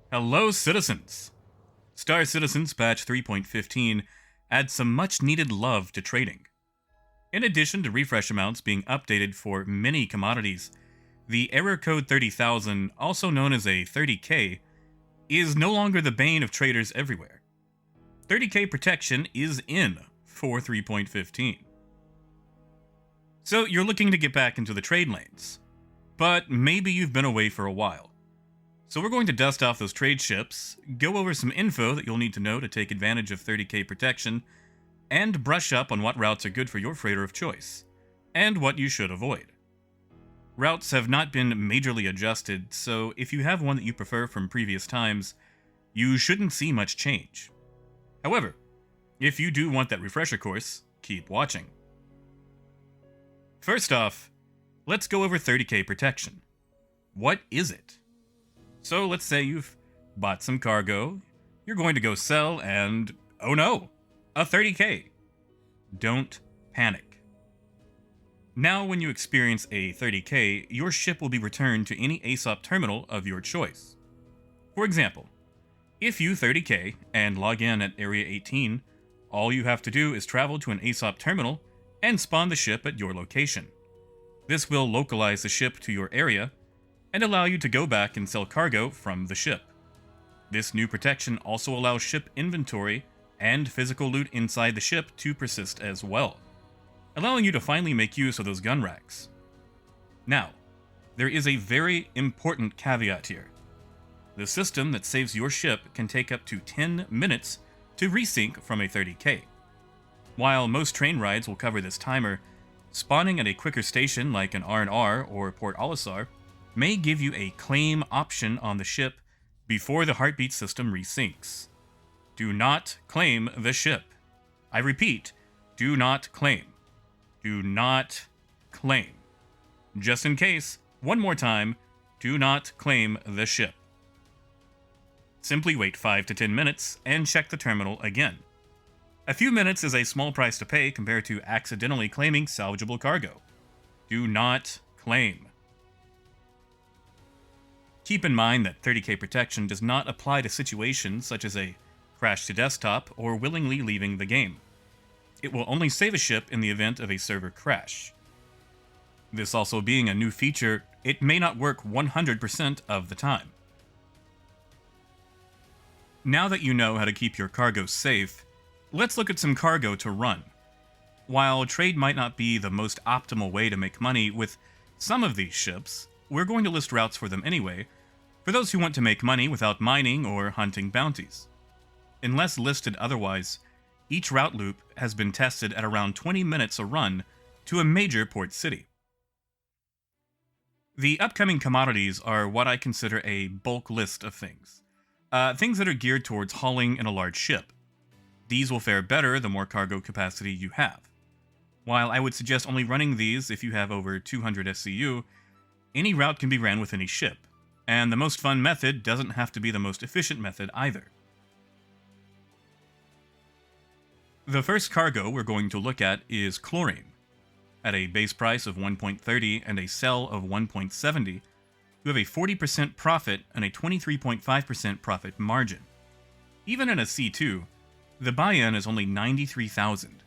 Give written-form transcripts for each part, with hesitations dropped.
Hello, citizens! Star Citizens Patch 3.15 adds some much needed love to trading. In addition to refresh amounts being updated for many commodities, the error code 30,000, also known as a 30k, is no longer the bane of traders everywhere. 30k protection is in for 3.15. So you're looking to get back into the trade lanes, but maybe you've been away for a while. So we're going to dust off those trade ships, go over some info that you'll need to know to take advantage of 30k protection, and brush up on what routes are good for your freighter of choice, and what you should avoid. Routes have not been majorly adjusted, so if you have one that you prefer from previous times, you shouldn't see much change. However, if you do want that refresher course, keep watching. First off, let's go over 30k protection. What is it? So let's say you've bought some cargo, you're going to go sell, and oh no, a 30k. Don't panic. Now when you experience a 30k, your ship will be returned to any ASOP terminal of your choice. For example, if you 30k and log in at Area 18, all you have to do is travel to an ASOP terminal and spawn the ship at your location. This will localize the ship to your area and allow you to go back and sell cargo from the ship. This new protection also allows ship inventory and physical loot inside the ship to persist as well, allowing you to finally make use of those gun racks. Now, there is a very important caveat here. The system that saves your ship can take up to 10 minutes to resync from a 30k. While most train rides will cover this timer, spawning at a quicker station like an R&R or Port Olisar may give you a claim option on the ship before the heartbeat system resyncs. Do not claim the ship. I repeat, do not claim. Do not claim. Just in case, one more time, do not claim the ship. Simply wait 5 to 10 minutes and check the terminal again. A few minutes is a small price to pay compared to accidentally claiming salvageable cargo. Do not claim. Keep in mind that 30k protection does not apply to situations such as a crash to desktop or willingly leaving the game. It will only save a ship in the event of a server crash. This also being a new feature, it may not work 100% of the time. Now that you know how to keep your cargo safe, let's look at some cargo to run. While trade might not be the most optimal way to make money with some of these ships, we're going to list routes for them anyway, for those who want to make money without mining or hunting bounties. Unless listed otherwise, each route loop has been tested at around 20 minutes a run to a major port city. The upcoming commodities are what I consider a bulk list of things. Things that are geared towards hauling in a large ship. These will fare better the more cargo capacity you have. While I would suggest only running these if you have over 200 SCU, any route can be ran with any ship, and the most fun method doesn't have to be the most efficient method either. The first cargo we're going to look at is Chlorine. At a base price of 1.30 and a sell of 1.70, you have a 40% profit and a 23.5% profit margin. Even in a C2, the buy-in is only 93,000,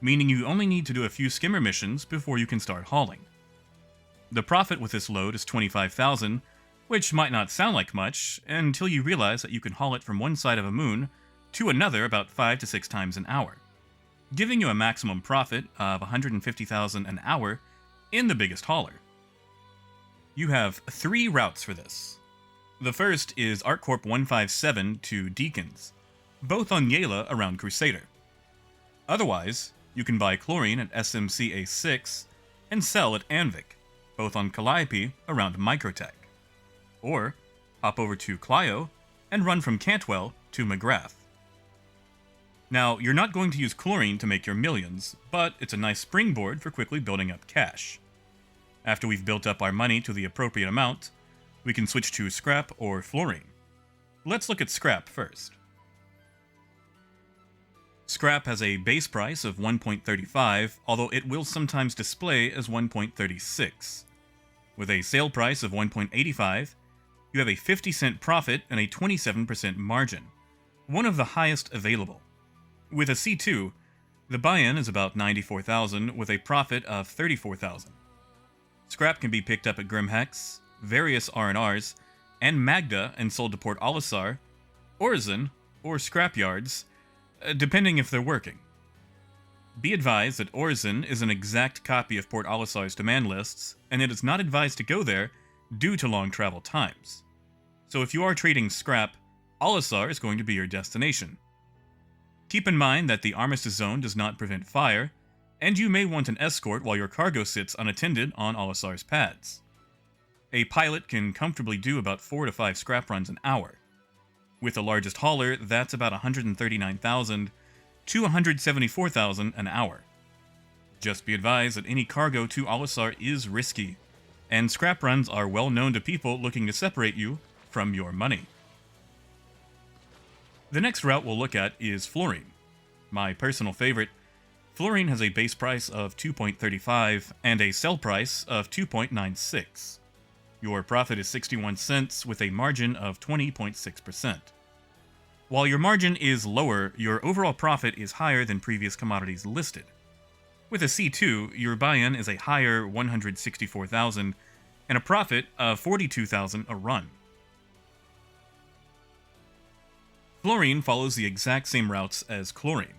meaning you only need to do a few skimmer missions before you can start hauling. The profit with this load is 25,000, which might not sound like much until you realize that you can haul it from one side of a moon to another about 5 to 6 times an hour, giving you a maximum profit of 150,000 an hour in the biggest hauler. You have 3 routes for this. The first is ArcCorp 157 to Deacons, both on Yela around Crusader. Otherwise, you can buy Chlorine at SMC A6 and sell at Anvik, both on Calliope around Microtech. Or hop over to Clio and run from Cantwell to McGrath. Now, you're not going to use Chlorine to make your millions, but it's a nice springboard for quickly building up cash. After we've built up our money to the appropriate amount, we can switch to Scrap or Fluorine. Let's look at Scrap first. Scrap has a base price of 1.35, although it will sometimes display as 1.36. With a sale price of 1.85, you have a 50-cent profit and a 27% margin, one of the highest available. With a C2, the buy-in is about 94,000 with a profit of 34,000. Scrap can be picked up at Grimhex, various R&Rs, and Magda and sold to Port Olisar, Orzen, or scrapyards, depending if they're working. Be advised that Orzen is an exact copy of Port Olisar's demand lists, and it is not advised to go there due to long travel times. So if you are trading scrap, Olisar is going to be your destination. Keep in mind that the Armistice Zone does not prevent fire, and you may want an escort while your cargo sits unattended on Olisar's pads. A pilot can comfortably do about 4 to 5 scrap runs an hour. With the largest hauler, that's about 139,000 to 174,000 an hour. Just be advised that any cargo to Olisar is risky, and scrap runs are well known to people looking to separate you from your money. The next route we'll look at is Fluorine. My personal favorite. Fluorine has a base price of 2.35 and a sell price of 2.96. Your profit is 61 cents with a margin of 20.6%. While your margin is lower, your overall profit is higher than previous commodities listed. With a C2, your buy-in is a higher 164,000 and a profit of 42,000 a run. Fluorine follows the exact same routes as Chlorine.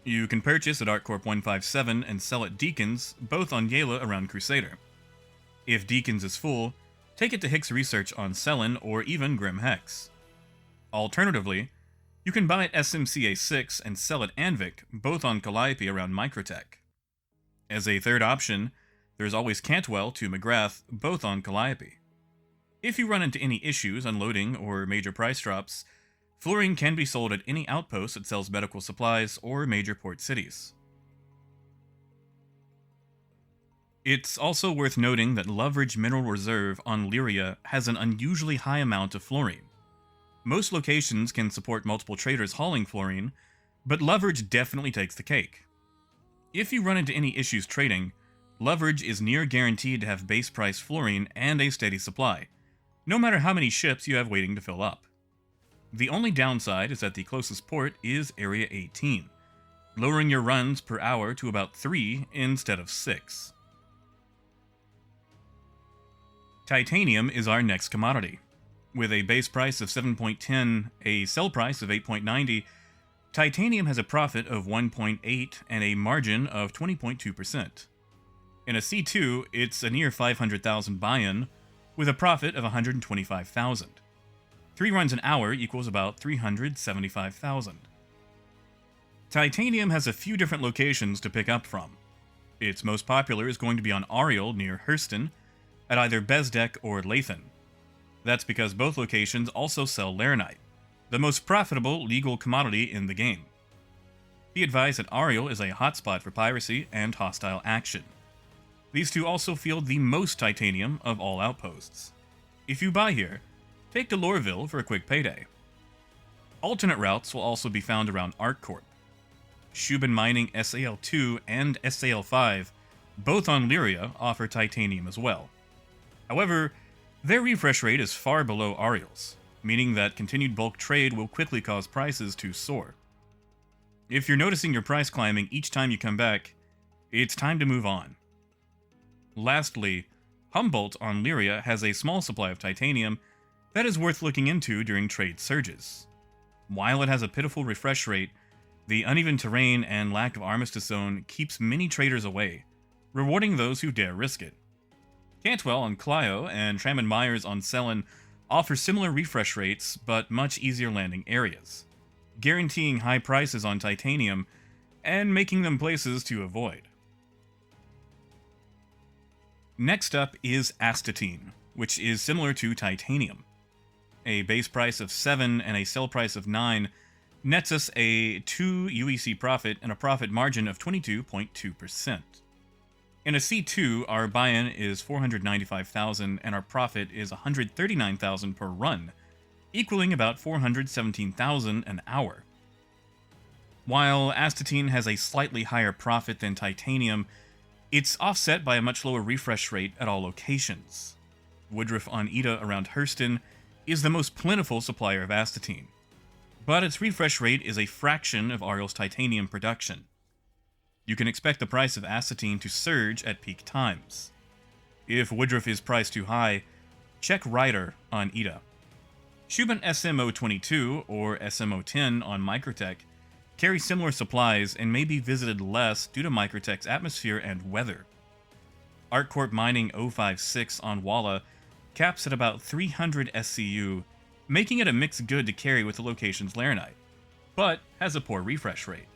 You can purchase at ArtCorp 157 and sell at Deacons, both on Yela around Crusader. If Deacons is full, take it to Hicks Research on Sellen or even Grim Hex. Alternatively, you can buy at SMCA 6 and sell at Anvik, both on Calliope around Microtech. As a third option, there's always Cantwell to McGrath, both on Calliope. If you run into any issues unloading or major price drops, Fluorine can be sold at any outpost that sells medical supplies or major port cities. It's also worth noting that Loveridge Mineral Reserve on Lyria has an unusually high amount of fluorine. Most locations can support multiple traders hauling fluorine, but Loveridge definitely takes the cake. If you run into any issues trading, Loveridge is near guaranteed to have base price fluorine and a steady supply, no matter how many ships you have waiting to fill up. The only downside is that the closest port is Area 18, lowering your runs per hour to about 3 instead of 6. Titanium is our next commodity. With a base price of 7.10, a sell price of 8.90, titanium has a profit of 1.8 and a margin of 20.2%. In a C2, it's a near 500,000 buy-in, with a profit of 125,000. 3 runs an hour equals about 375,000. Titanium has a few different locations to pick up from. Its most popular is going to be on Ariel near Hurston, at either Bezdek or Lathan. That's because both locations also sell Larinite, the most profitable legal commodity in the game. Be advised that Ariel is a hotspot for piracy and hostile action. These two also field the most titanium of all outposts. If you buy here, take to Loreville for a quick payday. Alternate routes will also be found around ArtCorp. Shubin Mining SAL2 and SAL5, both on Lyria, offer titanium as well. However, their refresh rate is far below Ariel's, meaning that continued bulk trade will quickly cause prices to soar. If you're noticing your price climbing each time you come back, it's time to move on. Lastly, Humboldt on Lyria has a small supply of titanium that is worth looking into during trade surges. While it has a pitiful refresh rate, the uneven terrain and lack of Armistice Zone keeps many traders away, rewarding those who dare risk it. Cantwell on Clio and Tram and Myers on Sellen offer similar refresh rates, but much easier landing areas, guaranteeing high prices on titanium and making them places to avoid. Next up is Astatine, which is similar to titanium. A base price of 7 and a sell price of 9 nets us a 2 UEC profit and a profit margin of 22.2%. In a C2, our buy-in is 495,000 and our profit is 139,000 per run, equaling about 417,000 an hour. While Astatine has a slightly higher profit than titanium, it's offset by a much lower refresh rate at all locations. Woodruff on Ida around Hurston is the most plentiful supplier of Astatine, but its refresh rate is a fraction of Ariel's titanium production. You can expect the price of Assatine to surge at peak times. If Woodruff is priced too high, check Ryder on ETA. Schubin SMO22 or SMO10 on Microtech carry similar supplies and may be visited less due to Microtech's atmosphere and weather. ArcCorp Mining 056 on Walla caps at about 300 SCU, making it a mixed good to carry with the location's Larinite, but has a poor refresh rate.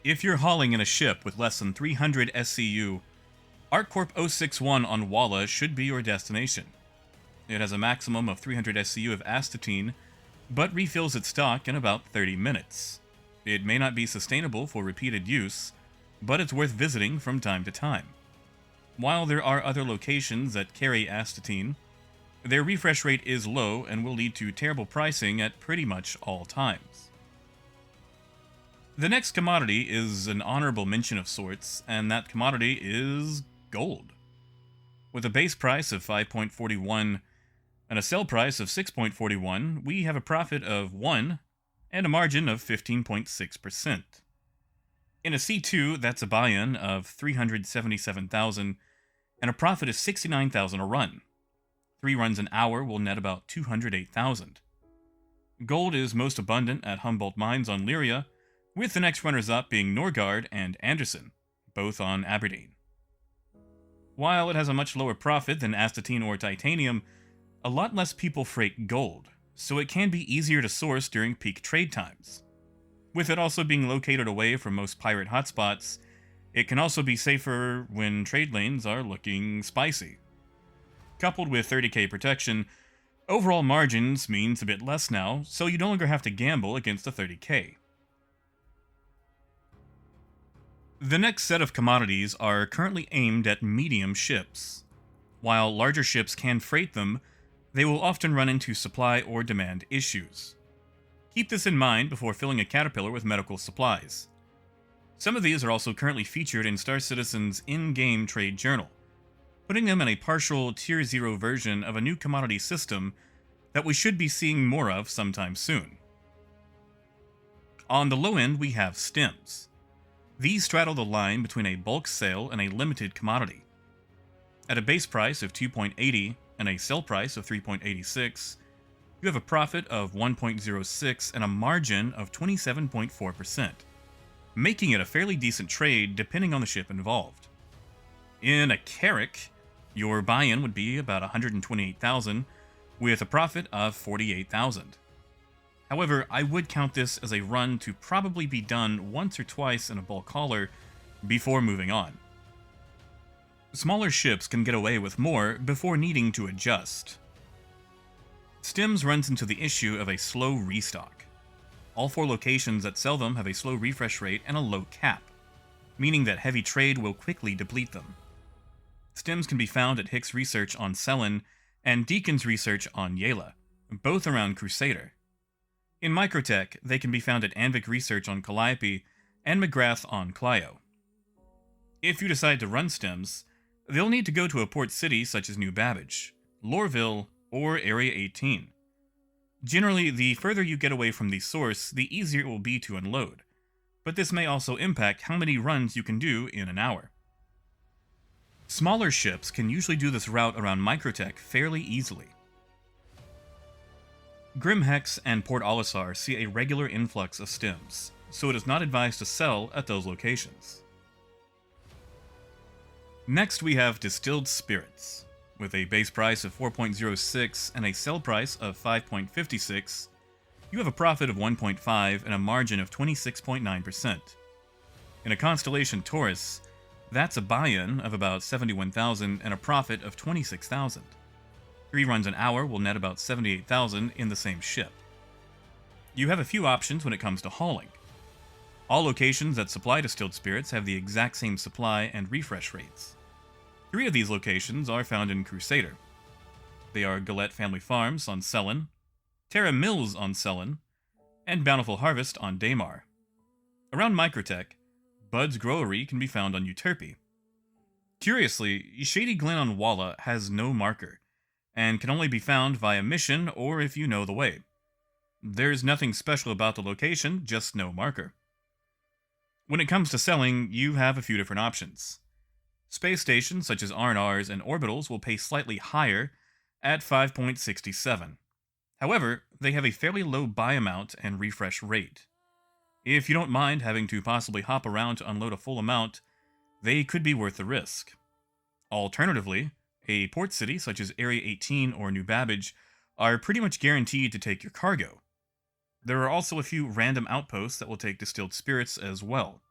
If you're hauling in a ship with less than 300 SCU, ArcCorp 061 on Walla should be your destination. It has a maximum of 300 SCU of Astatine, but refills its stock in about 30 minutes. It may not be sustainable for repeated use, but it's worth visiting from time to time. While there are other locations that carry Astatine, their refresh rate is low and will lead to terrible pricing at pretty much all times. The next commodity is an honorable mention of sorts, and that commodity is gold. With a base price of 5.41 and a sell price of 6.41, we have a profit of 1 and a margin of 15.6%. In a C2, that's a buy-in of 377,000 and a profit of 69,000 a run. 3 runs an hour will net about 208,000. Gold is most abundant at Humboldt Mines on Lyria, with the next runners-up being Norgard and Anderson, both on Aberdeen. While it has a much lower profit than Astatine or titanium, a lot less people freight gold, so it can be easier to source during peak trade times. With it also being located away from most pirate hotspots, it can also be safer when trade lanes are looking spicy. Coupled with 30k protection, overall margins means a bit less now, so you no longer have to gamble against the 30k. The next set of commodities are currently aimed at medium ships. While larger ships can freight them, they will often run into supply or demand issues. Keep this in mind before filling a Caterpillar with medical supplies. Some of these are also currently featured in Star Citizen's in-game trade journal, putting them in a partial Tier 0 version of a new commodity system that we should be seeing more of sometime soon. On the low end, we have stems. These straddle the line between a bulk sale and a limited commodity. At a base price of 2.80 and a sell price of 3.86, you have a profit of 1.06 and a margin of 27.4%, making it a fairly decent trade depending on the ship involved. In a Carrack, your buy-in would be about 128,000, with a profit of 48,000. However, I would count this as a run to probably be done once or twice in a bulk hauler before moving on. Smaller ships can get away with more before needing to adjust. Stems runs into the issue of a slow restock. All 4 locations that sell them have a slow refresh rate and a low cap, meaning that heavy trade will quickly deplete them. Stems can be found at Hicks Research on Selen and Deacon's Research on Yela, both around Crusader. In Microtech, they can be found at Anvik Research on Calliope and McGrath on Clio. If you decide to run stems, they'll need to go to a port city such as New Babbage, Lorville, or Area 18. Generally, the further you get away from the source, the easier it will be to unload, but this may also impact how many runs you can do in an hour. Smaller ships can usually do this route around Microtech fairly easily. Grimhex and Port Olisar see a regular influx of stems, so it is not advised to sell at those locations. Next we have Distilled Spirits. With a base price of 4.06 and a sell price of 5.56, you have a profit of 1.5 and a margin of 26.9%. In a Constellation Taurus, that's a buy-in of about 71,000 and a profit of 26,000. 3 runs an hour will net about 78,000 in the same ship. You have a few options when it comes to hauling. All locations that supply Distilled Spirits have the exact same supply and refresh rates. 3 of these locations are found in Crusader. They are Gillette Family Farms on Selen, Terra Mills on Selen, and Bountiful Harvest on Daymar. Around Microtech, Bud's Growery can be found on Euterpe. Curiously, Shady Glen on Walla has no marker, and can only be found via mission or if you know the way. There's nothing special about the location, just no marker. When it comes to selling, you have a few different options. Space stations such as R&Rs and orbitals will pay slightly higher at 5.67. However, they have a fairly low buy amount and refresh rate. If you don't mind having to possibly hop around to unload a full amount, they could be worth the risk. Alternatively, a port city such as Area 18 or New Babbage are pretty much guaranteed to take your cargo. There are also a few random outposts that will take distilled spirits as well.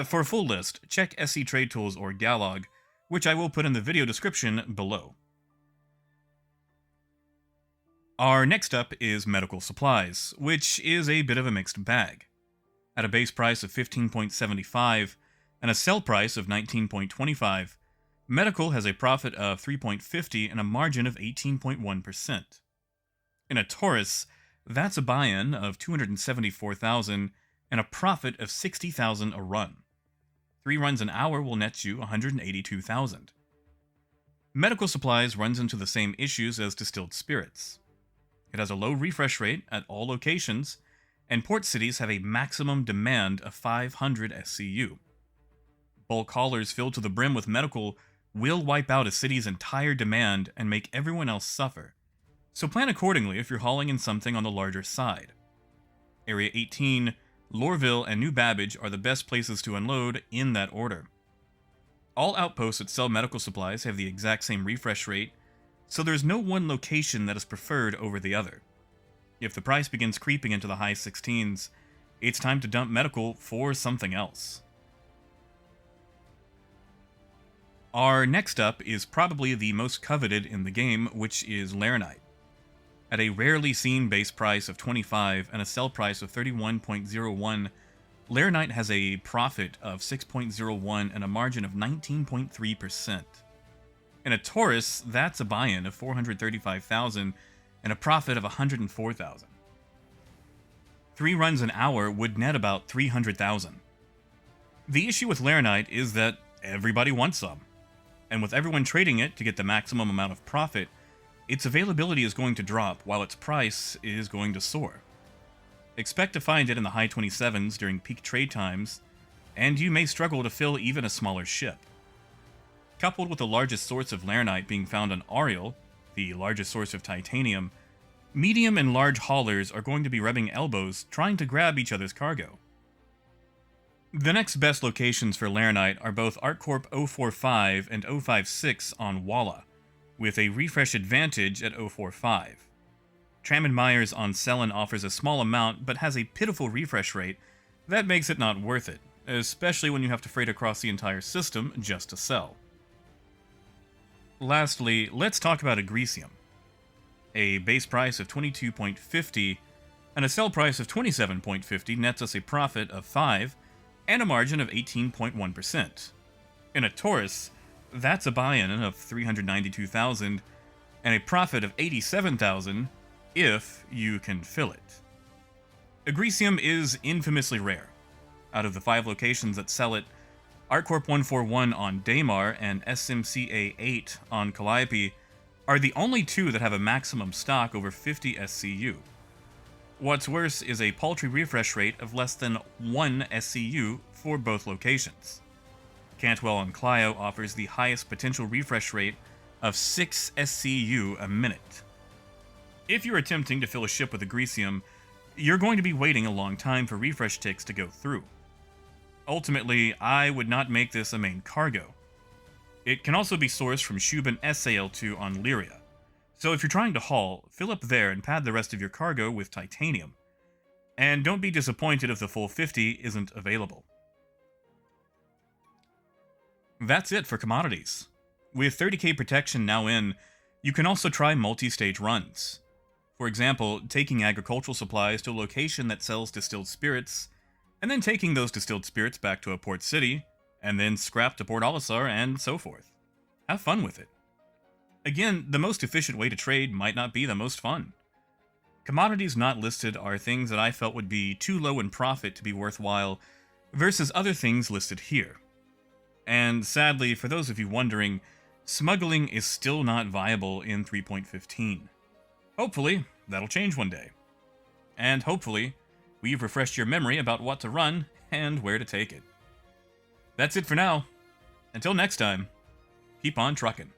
For a full list, check SC Trade Tools or Galog, which I will put in the video description below. Our next up is medical supplies, which is a bit of a mixed bag. At a base price of 15.75 and a sell price of 19.25, medical has a profit of 3.50 and a margin of 18.1%. In a Taurus, that's a buy-in of 274,000 and a profit of 60,000 a run. 3 runs an hour will net you 182,000. Medical supplies runs into the same issues as distilled spirits. It has a low refresh rate at all locations, and port cities have a maximum demand of 500 SCU. Bulk haulers filled to the brim with medical will wipe out a city's entire demand and make everyone else suffer, so plan accordingly if you're hauling in something on the larger side. Area 18, Lorville, and New Babbage are the best places to unload in that order. All outposts that sell medical supplies have the exact same refresh rate, so there's no one location that is preferred over the other. If the price begins creeping into the high 16s, it's time to dump medical for something else. Our next up is probably the most coveted in the game, which is Larinite. At a rarely seen base price of 25 and a sell price of 31.01, Larinite has a profit of 6.01 and a margin of 19.3%. In a Taurus, that's a buy-in of 435,000 and a profit of 104,000. 3 runs an hour would net about 300,000. The issue with Larinite is that everybody wants some, and with everyone trading it to get the maximum amount of profit, its availability is going to drop while its price is going to soar. Expect to find it in the high 27s during peak trade times, and you may struggle to fill even a smaller ship. Coupled with the largest source of Larinite being found on Ariel, the largest source of titanium, medium and large haulers are going to be rubbing elbows trying to grab each other's cargo. The next best locations for Larinite are both ArcCorp 045 and 056 on Walla, with a refresh advantage at 045. Tram and Myers on Selen offers a small amount but has a pitiful refresh rate that makes it not worth it, especially when you have to freight across the entire system just to sell. Lastly, let's talk about a Greasium. A base price of 22.50 and a sell price of 27.50 nets us a profit of 5 and a margin of 18.1%. In a Taurus, that's a buy-in of 392,000 and a profit of 87,000 if you can fill it. A Greasium is infamously rare. Out of the 5 locations that sell it, ArcCorp 141 on Daymar and SMCA 8 on Calliope are the only 2 that have a maximum stock over 50 SCU. What's worse is a paltry refresh rate of less than 1 SCU for both locations. Cantwell on Clio offers the highest potential refresh rate of 6 SCU a minute. If you're attempting to fill a ship with a Greasium, you're going to be waiting a long time for refresh ticks to go through. Ultimately, I would not make this a main cargo. It can also be sourced from Shubin SAL2 on Lyria, so if you're trying to haul, fill up there and pad the rest of your cargo with titanium. And don't be disappointed if the full 50 isn't available. That's it for commodities. With 30k protection now in, you can also try multi-stage runs. For example, taking agricultural supplies to a location that sells distilled spirits, and then taking those distilled spirits back to a port city, and then scrap to Port Olisar, and so forth. Have fun with it. Again, the most efficient way to trade might not be the most fun. Commodities not listed are things that I felt would be too low in profit to be worthwhile, versus other things listed here. And sadly, for those of you wondering, smuggling is still not viable in 3.15. Hopefully, that'll change one day. And hopefully, we've refreshed your memory about what to run and where to take it. That's it for now. Until next time, keep on truckin'.